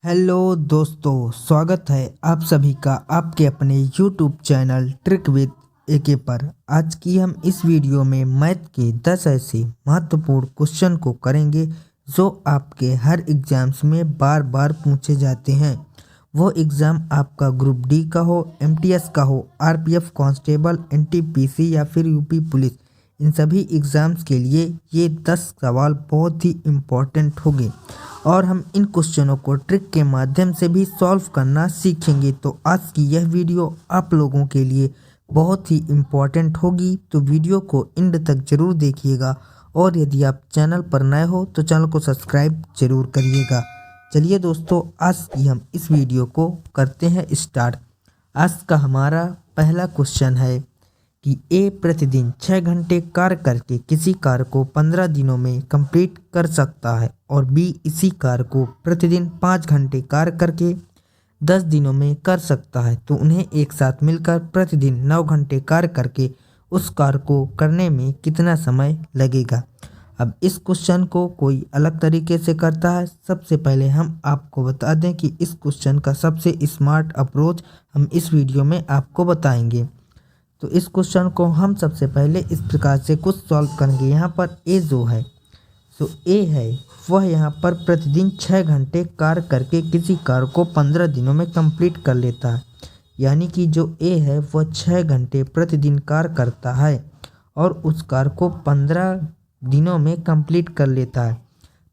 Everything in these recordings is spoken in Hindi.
हेलो दोस्तों, स्वागत है आप सभी का आपके अपने यूट्यूब चैनल ट्रिक विद एके पर। आज की हम इस वीडियो में मैथ के 10 ऐसे महत्वपूर्ण क्वेश्चन को करेंगे जो आपके हर एग्जाम्स में बार बार पूछे जाते हैं। वो एग्ज़ाम आपका ग्रुप डी का हो, एमटीएस का हो, आरपीएफ कांस्टेबल, एनटीपीसी या फिर यूपी पुलिस, इन सभी एग्ज़ाम्स के लिए ये 10 सवाल बहुत ही इम्पोर्टेंट होंगे और हम इन क्वेश्चनों को ट्रिक के माध्यम से भी सॉल्व करना सीखेंगे। तो आज की यह वीडियो आप लोगों के लिए बहुत ही इम्पोर्टेंट होगी, तो वीडियो को एंड तक ज़रूर देखिएगा और यदि आप चैनल पर नए हो तो चैनल को सब्सक्राइब जरूर करिएगा। चलिए दोस्तों, आज की हम इस वीडियो को करते हैं स्टार्ट। आज का हमारा पहला क्वेश्चन है कि ए प्रतिदिन 6 घंटे कार्य करके किसी कार्य को 15 दिनों में कंप्लीट कर सकता है और बी इसी कार्य को प्रतिदिन 5 घंटे कार्य करके 10 दिनों में कर सकता है, तो उन्हें एक साथ मिलकर प्रतिदिन 9 घंटे कार्य करके उस कार्य को करने में कितना समय लगेगा। अब इस क्वेश्चन को कोई अलग तरीके से करता है। सबसे पहले हम आपको बता दें कि इस क्वेश्चन का सबसे स्मार्ट अप्रोच हम इस वीडियो में आपको बताएंगे। तो इस क्वेश्चन को हम सबसे पहले इस प्रकार से कुछ सॉल्व करेंगे। यहाँ पर ए जो है, सो ए है वह यहाँ पर प्रतिदिन 6 घंटे कार्य करके किसी कार्य को 15 दिनों में कंप्लीट कर लेता है, यानी कि जो ए है वह 6 घंटे प्रतिदिन कार्य करता है और उस कार्य को 15 दिनों में कंप्लीट कर लेता है।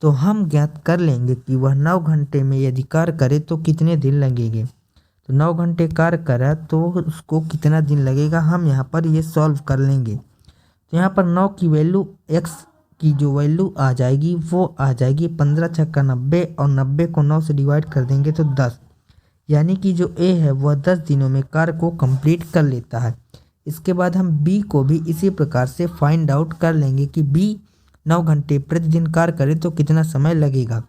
तो हम ज्ञात कर लेंगे कि वह 9 घंटे में यदि कार्य करे तो कितने दिन लगेंगे। तो 9 घंटे कार्य करा तो उसको कितना दिन लगेगा, हम यहाँ पर ये सॉल्व कर लेंगे। तो यहाँ पर 9 की वैल्यू x की जो वैल्यू आ जाएगी वो आ जाएगी 15 छक्का 90 और 90 को 9 से डिवाइड कर देंगे तो 10, यानी कि जो a है वह 10 दिनों में कार्य को कंप्लीट कर लेता है। इसके बाद हम b को भी इसी प्रकार से फाइंड आउट कर लेंगे कि b 9 घंटे प्रतिदिन कार्य करे तो कितना समय लगेगा।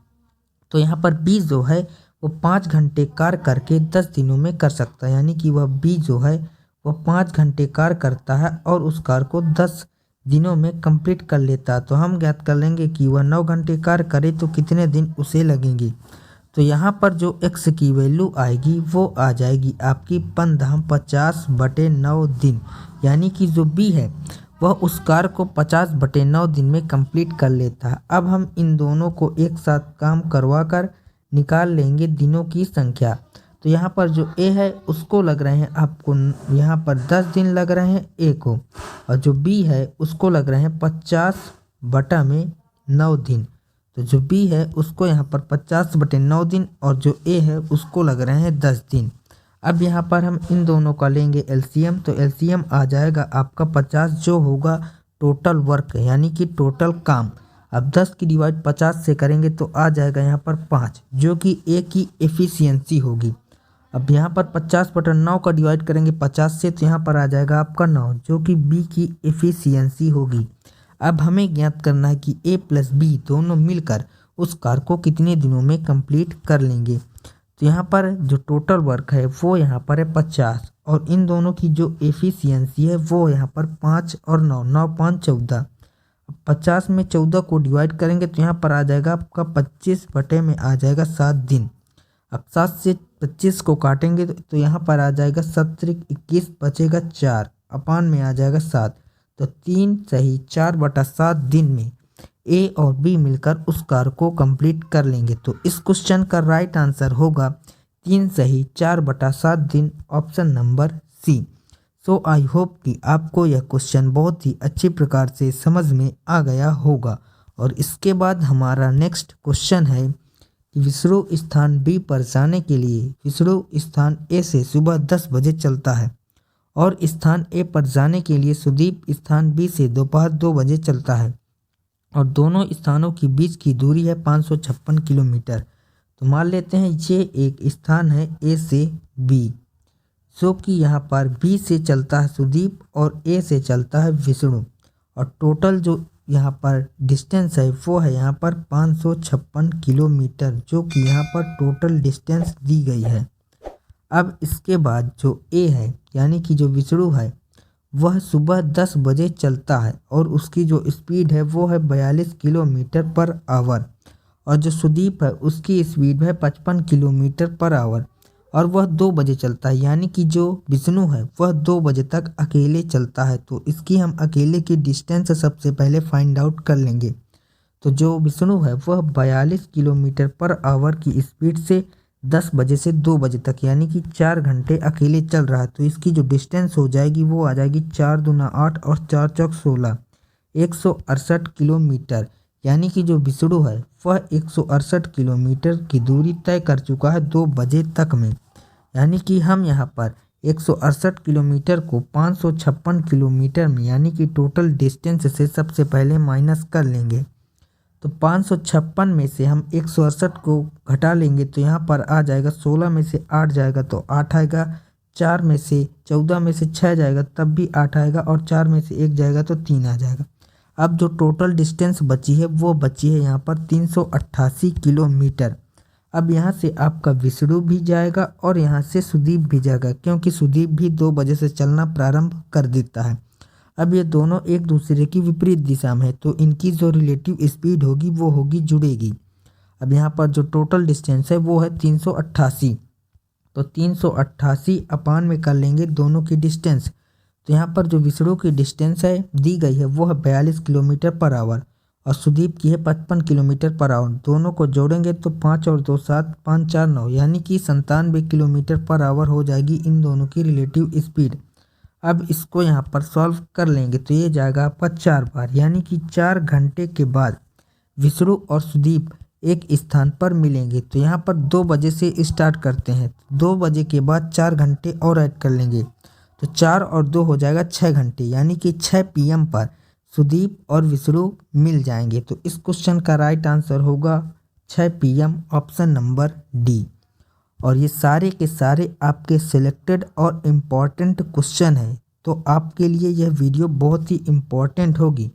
तो यहाँ पर b जो है वो 5 घंटे कार्य करके 10 दिनों में कर सकता है, यानी कि वह बी जो है वह 5 घंटे कार्य करता है और उस कार्य को 10 दिनों में कंप्लीट कर लेता है। तो हम ज्ञात कर लेंगे कि वह 9 घंटे कार्य करे तो कितने दिन उसे लगेंगे। तो यहाँ पर जो x की वैल्यू आएगी वो आ जाएगी आपकी 50/9 दिन, यानी कि जो बी है वह उस कार्य को 50/9 दिन में कंप्लीट कर लेता है। अब हम इन दोनों को एक साथ काम करवा कर निकाल लेंगे दिनों की संख्या। तो यहाँ पर जो ए है उसको लग रहे हैं आपको यहाँ पर 10 दिन लग रहे हैं ए को, और जो बी है उसको लग रहे हैं 50/9 दिन। तो जो बी है उसको यहाँ पर 50/9 दिन और जो ए है उसको लग रहे हैं 10 दिन। अब यहाँ पर हम इन दोनों का लेंगे एलसीएम, तो एलसीएम आ जाएगा आपका 50 जो होगा टोटल वर्क यानी कि टोटल काम। अब 10 की डिवाइड 50 से करेंगे तो आ जाएगा यहाँ पर 5 जो कि ए की एफिशिएंसी होगी। अब यहाँ पर 50/9 का डिवाइड करेंगे 50 से तो यहाँ पर आ जाएगा आपका 9 जो कि बी की एफिशिएंसी होगी। अब हमें ज्ञात करना है कि ए प्लस बी दोनों मिलकर उस कार्य को कितने दिनों में कंप्लीट कर लेंगे। तो यहाँ पर जो टोटल वर्क है वो यहाँ पर है 50 और इन दोनों की जो एफिशिएंसी है वो यहाँ पर 5 और 9, 9 5 14। 50 में 14 को डिवाइड करेंगे तो यहाँ पर आ जाएगा आपका 25 बटे में आ जाएगा 7 दिन। अब 7 से 25 को काटेंगे तो यहाँ पर आ जाएगा 7 21 बचेगा 4 अपान में आ जाएगा 7, तो 3 सही 4/7 दिन में ए और बी मिलकर उस कार्य को कंप्लीट कर लेंगे। तो इस क्वेश्चन का राइट आंसर होगा 3 सही 4/7 दिन, option number C. So I hope कि आपको यह क्वेश्चन बहुत ही अच्छी प्रकार से समझ में आ गया होगा। और इसके बाद हमारा नेक्स्ट क्वेश्चन है कि विष्णु स्थान बी पर जाने के लिए विष्णु स्थान ए से सुबह 10 बजे चलता है और स्थान ए पर जाने के लिए सुदीप स्थान बी से दोपहर 2 बजे चलता है और दोनों स्थानों के बीच की दूरी है 556 किलोमीटर। तो मान लेते हैं ये एक स्थान है ए से बी, जो कि यहाँ पर बी से चलता है सुदीप और ए से चलता है विष्णु, और टोटल जो यहाँ पर डिस्टेंस है वो है यहाँ पर 556 किलोमीटर, जो कि यहाँ पर टोटल डिस्टेंस दी गई है। अब इसके बाद जो ए है यानी कि जो विष्णु है वह सुबह 10 बजे चलता है और उसकी जो स्पीड है वो है 42 किलोमीटर पर आवर, और जो सुदीप है उसकी स्पीड है 55 किलोमीटर पर आवर और वह 2 बजे चलता है, यानी कि जो विष्णु है वह 2 बजे तक अकेले चलता है। तो इसकी हम अकेले की डिस्टेंस सबसे पहले फाइंड आउट कर लेंगे। तो जो विष्णु है वह 42 किलोमीटर पर आवर की स्पीड से 10 बजे से 2 बजे तक यानी कि 4 घंटे अकेले चल रहा है। तो इसकी जो डिस्टेंस हो जाएगी वो आ जाएगी 4 दूना 8 और 4 चौक 16, 168 किलोमीटर। यानी कि जो विष्णु है वह 168 किलोमीटर की दूरी तय कर चुका है 2 बजे तक में। यानी कि हम यहाँ पर 168 किलोमीटर को 556 किलोमीटर में यानी कि टोटल डिस्टेंस से सबसे पहले माइनस कर लेंगे। तो 556 में से हम 168 को घटा लेंगे तो यहाँ पर आ जाएगा 16 में से 8 जाएगा तो 8 आएगा, 4 में से 14 में से 6 जाएगा तब भी 8 आएगा और 4 में से 1 जाएगा तो 3 आ जाएगा। अब जो टोटल डिस्टेंस बची है वो बची है यहाँ पर 388 किलोमीटर। अब यहाँ से आपका विष्णु भी जाएगा और यहाँ से सुदीप भी जाएगा, क्योंकि सुदीप भी 2 बजे से चलना प्रारंभ कर देता है। अब ये दोनों एक दूसरे की विपरीत दिशा में है तो इनकी जो रिलेटिव स्पीड होगी वो होगी जुड़ेगी। अब यहाँ पर जो टोटल डिस्टेंस है वो है 388, तो 388 अपान में कर लेंगे दोनों की डिस्टेंस। तो यहाँ पर जो विष्णु की डिस्टेंस है दी गई है वो है 42 किलोमीटर पर आवर और सुदीप की है 55 किलोमीटर पर आवर। दोनों को जोड़ेंगे तो 5 और 2 7, 5 4 9 यानी कि 97 किलोमीटर पर आवर हो जाएगी इन दोनों की रिलेटिव स्पीड। अब इसको यहाँ पर सॉल्व कर लेंगे तो ये जाएगा आपका 4 बार, यानी कि 4 घंटे के बाद विष्णु और सुदीप एक स्थान पर मिलेंगे। तो यहाँ पर 2 बजे से स्टार्ट करते हैं, 2 बजे के बाद 4 घंटे और ऐड कर लेंगे तो 4 और 2 हो जाएगा 6 घंटे, यानी कि 6 PM पर सुदीप और विष्णु मिल जाएंगे। तो इस क्वेश्चन का राइट आंसर होगा 6 PM, ऑप्शन नंबर डी। और ये सारे के सारे आपके सिलेक्टेड और इम्पॉर्टेंट क्वेश्चन हैं, तो आपके लिए यह वीडियो बहुत ही इम्पॉर्टेंट होगी।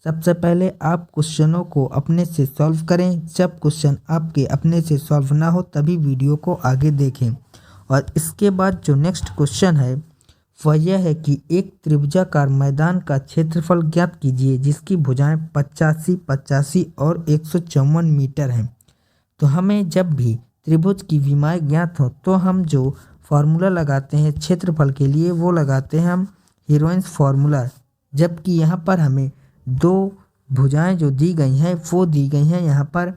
सबसे पहले आप क्वेश्चनों को अपने से सॉल्व करें, जब क्वेश्चन आपके अपने से सॉल्व ना हो तभी वीडियो को आगे देखें। और इसके बाद जो नेक्स्ट क्वेश्चन है वह यह है कि एक त्रिभुजाकार मैदान का क्षेत्रफल ज्ञात कीजिए जिसकी भुजाएं 85, 85 और 154 मीटर हैं। तो हमें जब भी त्रिभुज की विमाएं ज्ञात हो तो हम जो फार्मूला लगाते हैं क्षेत्रफल के लिए वो लगाते हैं हम हीरोइंस फार्मूला। जबकि यहाँ पर हमें 2 भुजाएं जो दी गई हैं वो दी गई हैं यहाँ पर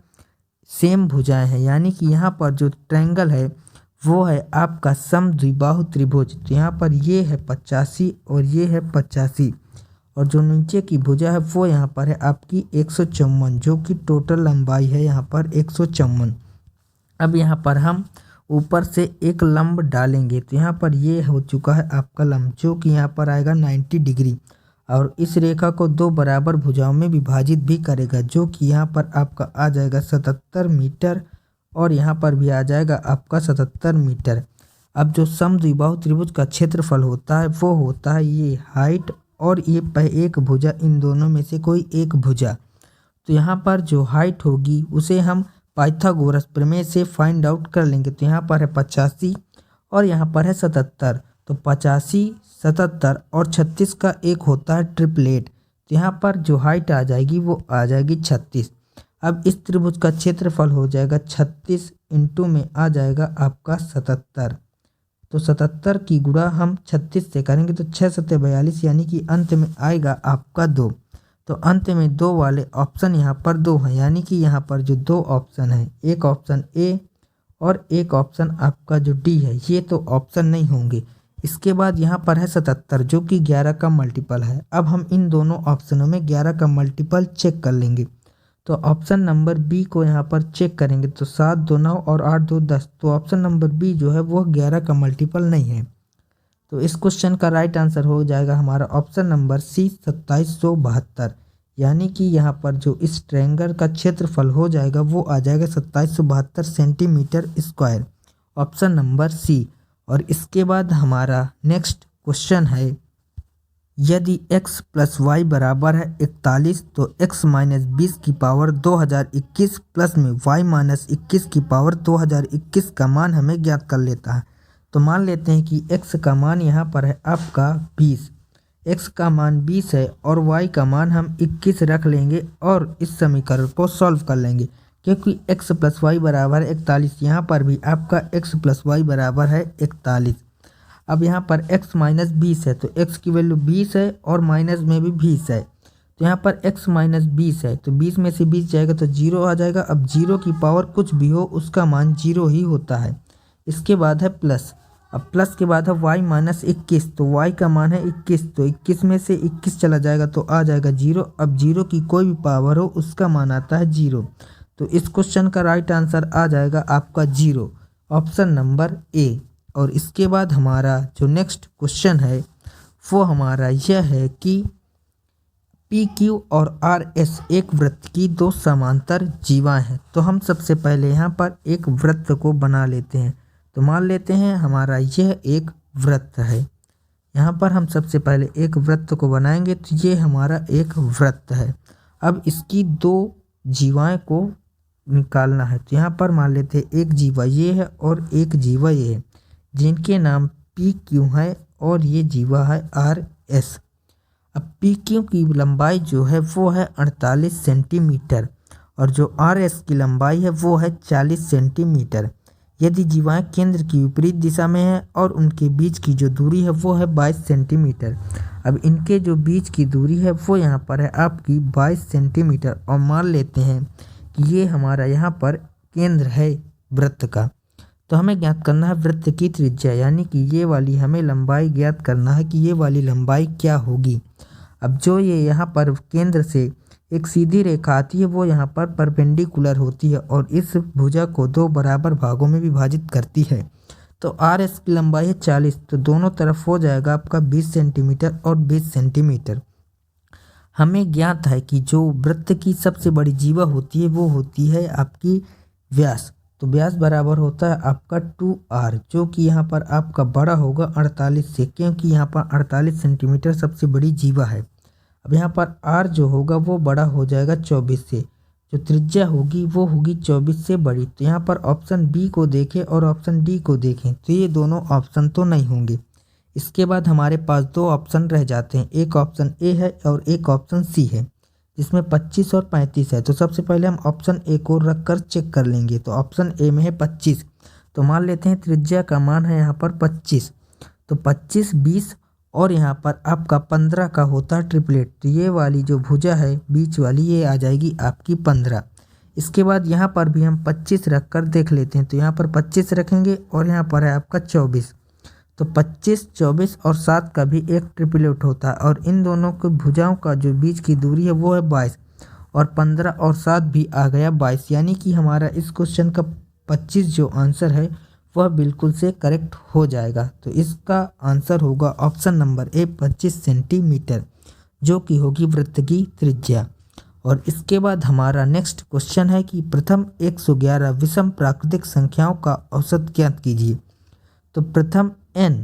सेम भुजाएं हैं, यानी कि यहाँ पर जो ट्रायंगल है वो है आपका समद्विबाहु त्रिभुज। तो यहाँ पर ये है 85 और ये है 85 और जो नीचे की भुजा है वो यहाँ पर है आपकी 154, जो कि टोटल लंबाई है यहाँ पर 154। अब यहाँ पर हम ऊपर से एक लंब डालेंगे तो यहाँ पर ये हो चुका है आपका लंब, जो कि यहाँ पर आएगा 90 डिग्री और इस रेखा को 2 बराबर भुजाओं में विभाजित भी करेगा, जो कि यहाँ पर आपका आ जाएगा 77 मीटर और यहाँ पर भी आ जाएगा आपका 77 मीटर। अब जो समद्विबाहु त्रिभुज का क्षेत्रफल होता है वो होता है ये हाइट और ये एक भुजा, इन दोनों में से कोई एक भुजा। तो यहाँ पर जो हाइट होगी उसे हम पाइथागोरस प्रमेय से फाइंड आउट कर लेंगे। तो यहाँ पर है 85 और यहाँ पर है 77, तो 85, 77 और 36 का एक होता है ट्रिपलेट। तो यहाँ पर जो हाइट आ जाएगी वो आ जाएगी 36। अब इस त्रिभुज का क्षेत्रफल हो जाएगा 36 इंटू में आ जाएगा आपका 77। तो 77 की गुणा हम 36 से करेंगे तो 6 7 42, यानी कि अंत में आएगा आपका 2। तो अंत में 2 वाले ऑप्शन यहाँ पर 2 हैं, यानी कि यहाँ पर जो 2 ऑप्शन हैं, एक ऑप्शन ए और एक ऑप्शन आपका जो डी है, ये तो ऑप्शन नहीं होंगे। इसके बाद यहाँ पर है 77 जो कि 11 का मल्टीपल है। अब हम इन दोनों ऑप्शनों में 11 का मल्टीपल चेक कर लेंगे। तो ऑप्शन नंबर बी को यहाँ पर चेक करेंगे तो 7 2 9 और 8 2 10, तो ऑप्शन नंबर बी जो है वो 11 का मल्टीपल नहीं है। तो इस क्वेश्चन का राइट आंसर हो जाएगा हमारा ऑप्शन नंबर सी 2772, यानी कि यहाँ पर जो इस ट्रायंगल का क्षेत्रफल हो जाएगा वो आ जाएगा 2772 centimetre square, option number C. और इसके बाद हमारा नेक्स्ट क्वेश्चन है, यदि x + y बराबर है 41 तो x - 20 की पावर 2021 प्लस में y - 21 की पावर 2021 का मान हमें ज्ञात कर लेता है। तो मान लेते हैं कि x का मान यहाँ पर है आपका 20, x का मान 20 है और y का मान हम 21 रख लेंगे और इस समीकरण को सॉल्व कर लेंगे, क्योंकि x प्लस वाई बराबर है 41। यहाँ पर भी आपका x प्लस वाई बराबर है 41। अब यहाँ पर x माइनस 20 है तो x की वैल्यू 20 है और माइनस में भी 20 है, तो यहाँ पर x माइनस 20 है तो 20 में से 20 जाएगा तो 0 आ जाएगा। अब 0 की पावर कुछ भी हो उसका मान 0 ही होता है। इसके बाद है प्लस। अब प्लस के बाद है y माइनस 21, तो y का मान है 21, तो 21 में से 21 चला जाएगा तो आ जाएगा 0। अब 0 की कोई भी पावर हो उसका मान आता है 0, तो इस क्वेश्चन का राइट आंसर आ जाएगा आपका 0, ऑप्शन नंबर ए। और इसके बाद हमारा जो नेक्स्ट क्वेश्चन है वो हमारा यह है कि पी क्यू और आर एस एक वृत्त की दो समांतर जीवाएं हैं। तो हम सबसे पहले यहाँ पर एक वृत्त को बना लेते हैं। तो मान लेते हैं हमारा यह एक वृत्त है। यहाँ पर हम सबसे पहले एक वृत्त को बनाएंगे, तो ये हमारा एक वृत्त है। अब इसकी दो जीवाएं को निकालना है। तो यहाँ पर मान लेते हैं एक जीवा ये है और एक जीवा ये है, जिनके नाम पी क्यू है और ये जीवा है आर एस। अब पी क्यू की लंबाई जो है वो है 48 सेंटीमीटर और जो आर एस की लंबाई है वो है 40 सेंटीमीटर। यदि जीवाएं केंद्र की विपरीत दिशा में है और उनके बीच की जो दूरी है वो है 22 सेंटीमीटर। अब इनके जो बीच की दूरी है वो यहाँ पर है आपकी 22 सेंटीमीटर और मान लेते हैं कि ये हमारा यहाँ पर केंद्र है वृत्त का। तो हमें ज्ञात करना है वृत्त की त्रिज्या, यानी कि ये वाली हमें लंबाई ज्ञात करना है कि ये वाली लंबाई क्या होगी। अब जो ये यहाँ पर केंद्र से एक सीधी रेखा आती है वो यहाँ पर परपेंडिकुलर होती है और इस भुजा को दो बराबर भागों में विभाजित करती है। तो आर एस की लंबाई है 40, तो दोनों तरफ हो जाएगा आपका 20 सेंटीमीटर और 20 सेंटीमीटर। हमें ज्ञात है कि जो वृत्त की सबसे बड़ी जीवा होती है वो होती है आपकी व्यास। तो व्यास बराबर होता है आपका 2r, जो कि यहाँ पर आपका बड़ा होगा 48 से, क्योंकि यहाँ पर 48 सेंटीमीटर सबसे बड़ी जीवा है। अब यहाँ पर r जो होगा वो बड़ा हो जाएगा 24 से, जो त्रिज्या होगी वो होगी 24 से बड़ी। तो यहाँ पर ऑप्शन बी को देखें और ऑप्शन डी को देखें तो ये दोनों ऑप्शन तो नहीं होंगे। इसके बाद हमारे पास दो ऑप्शन रह जाते हैं, एक ऑप्शन ए है और एक ऑप्शन सी है, जिसमें 25 और 35 है। तो सबसे पहले हम ऑप्शन ए को रख कर चेक कर लेंगे। तो ऑप्शन ए में है 25, तो मान लेते हैं त्रिज्या का मान है यहाँ पर 25, तो 25, 20 और यहाँ पर आपका 15 का होता है ट्रिपलेट। तो ये वाली जो भुजा है बीच वाली ये आ जाएगी आपकी 15। इसके बाद यहाँ पर भी हम 25 रख कर देख लेते हैं। तो यहाँ पर 25 रखेंगे और यहाँ पर है आपका 24, तो 25, 24 और 7 का भी एक ट्रिपलेट होता है और इन दोनों की भुजाओं का जो बीच की दूरी है वो है 22 और 15 और 7 भी आ गया 22, यानी कि हमारा इस क्वेश्चन का 25 जो आंसर है वह बिल्कुल से करेक्ट हो जाएगा। तो इसका आंसर होगा ऑप्शन नंबर ए 25 सेंटीमीटर, जो कि होगी वृत्त की त्रिज्या। और इसके बाद हमारा नेक्स्ट क्वेश्चन है कि प्रथम 111 विषम प्राकृतिक संख्याओं का औसत ज्ञात कीजिए। तो प्रथम n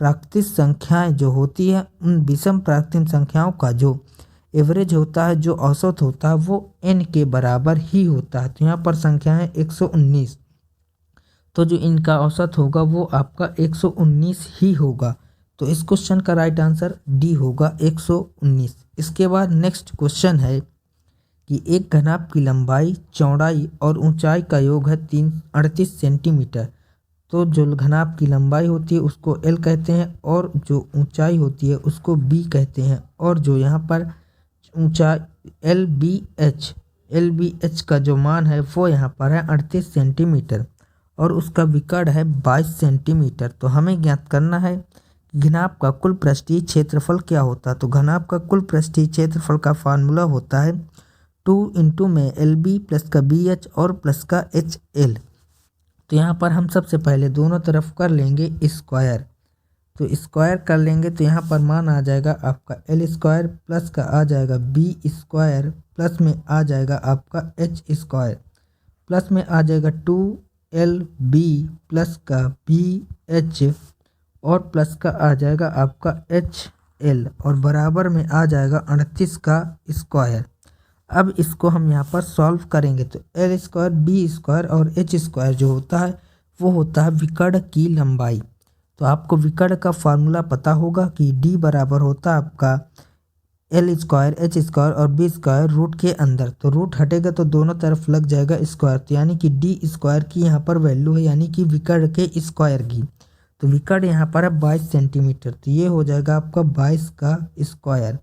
प्राकृतिक संख्याएं जो होती है उन विषम प्राकृतिक संख्याओं का जो एवरेज होता है, जो औसत होता है वो n के बराबर ही होता है। तो यहाँ पर संख्या है 119, तो जो इनका औसत होगा वो आपका 119 ही होगा। तो इस क्वेश्चन का राइट आंसर डी होगा 119। इसके बाद नेक्स्ट क्वेश्चन है कि एक घनाभ की लंबाई, चौड़ाई और ऊंचाई का योग है 38 सेंटीमीटर। तो जो घनाभ की लंबाई होती है उसको L कहते हैं और जो ऊंचाई होती है उसको B कहते हैं, और जो यहाँ पर ऊंचाई LBH का जो मान है वो यहाँ पर है 38 सेंटीमीटर और उसका विकर्ण है 22 सेंटीमीटर। तो हमें ज्ञात करना है घनाभ का कुल पृष्ठीय क्षेत्रफल क्या होता है। तो घनाभ का कुल पृष्ठीय क्षेत्रफल का फार्मूला होता है 2 × में LB प्लस का BH और प्लस का HL। तो यहाँ पर हम सबसे पहले दोनों तरफ कर लेंगे स्क्वायर। तो स्क्वायर कर लेंगे तो यहाँ पर मान आ जाएगा आपका L स्क्वायर प्लस का आ जाएगा B स्क्वायर प्लस में आ जाएगा आपका H स्क्वायर प्लस में आ जाएगा 2LB प्लस का BH और प्लस का आ जाएगा आपका HL और बराबर में आ जाएगा 38 का स्क्वायर। अब इसको हम यहाँ पर सॉल्व करेंगे तो L स्क्वायर, B स्क्वायर और H स्क्वायर जो होता है वो होता है विकर्ण की लंबाई। तो आपको विकर्ण का फार्मूला पता होगा कि D बराबर होता है आपका एल स्क्वायर एच स्क्वायर और बी स्क्वायर रूट के अंदर, तो रूट हटेगा तो दोनों तरफ लग जाएगा स्क्वायर, तो यानी कि डी स्क्वायर की यहाँ पर वैल्यू है, यानी कि विकर्ण के स्क्वायर की। तो विकर्ण यहाँ पर है 22 सेंटीमीटर, तो ये हो जाएगा आपका 22 का स्क्वायर।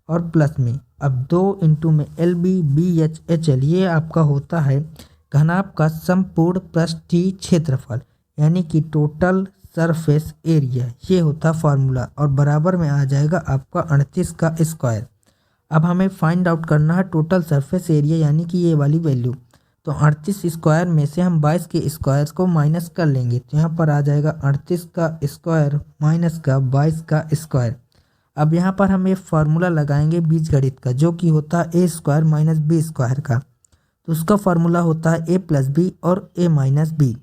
और प्लस में अब 2 इंटू में L B B H H L, ये आपका होता है घनाभ का संपूर्ण पृष्ठीय क्षेत्रफल, यानी कि टोटल सरफेस एरिया, ये होता फार्मूला। और बराबर में आ जाएगा आपका 38 का स्क्वायर। अब हमें फाइंड आउट करना है टोटल सरफेस एरिया, यानी कि ये वाली वैल्यू। तो 38 स्क्वायर में से हम 22 के स्क्वायर को माइनस कर लेंगे, तो यहाँ पर आ जाएगा 38 का स्क्वायर माइनस का 22 का स्क्वायर। अब यहाँ पर हम ये फार्मूला लगाएंगे बीजगणित का, जो कि होता है ए स्क्वायर माइनस बी स्क्वायर का। तो उसका फार्मूला होता है ए प्लस बी और ए माइनस बी।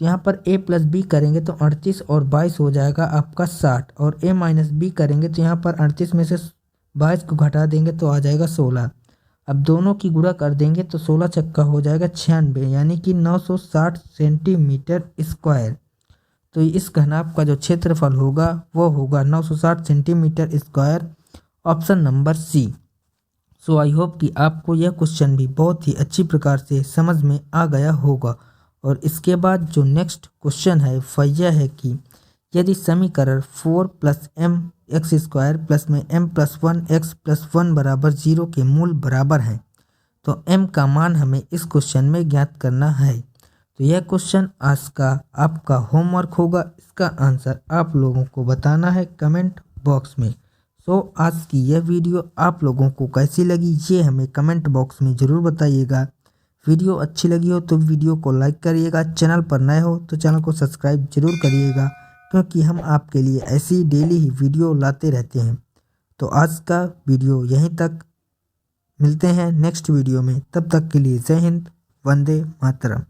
तो यहाँ पर ए प्लस बी करेंगे तो 38 और 22 हो जाएगा आपका 60, और ए माइनस बी करेंगे तो यहाँ पर 38 में से 22 को घटा देंगे तो आ जाएगा 16। अब दोनों की गुणा कर देंगे तो 16 छक्का हो जाएगा 96, यानी कि 960 सेंटीमीटर स्क्वायर। तो इस घनाभ का जो क्षेत्रफल होगा वो होगा 960 centimetre square, option number C. So I hope कि आपको यह क्वेश्चन भी बहुत ही अच्छी प्रकार से समझ में आ गया होगा। और इसके बाद जो नेक्स्ट क्वेश्चन है वह यह है कि यदि समीकरण 4 plus m x square plus में एम प्लस 1 एक्स प्लस 1 बराबर 0 के मूल बराबर हैं, तो एम का मान हमें इस क्वेश्चन में ज्ञात करना है। तो यह क्वेश्चन आज का आपका होमवर्क होगा, इसका आंसर आप लोगों को बताना है कमेंट बॉक्स में। सो आज की यह वीडियो आप लोगों को कैसी लगी ये हमें कमेंट बॉक्स में ज़रूर बताइएगा। वीडियो अच्छी लगी हो तो वीडियो को लाइक करिएगा, चैनल पर नए हो तो चैनल को सब्सक्राइब जरूर करिएगा, क्योंकि हम आपके लिए ऐसी डेली ही वीडियो लाते रहते हैं। तो आज का वीडियो यहीं तक, मिलते हैं नेक्स्ट वीडियो में, तब तक के लिए जय हिंद, वंदे मातरम।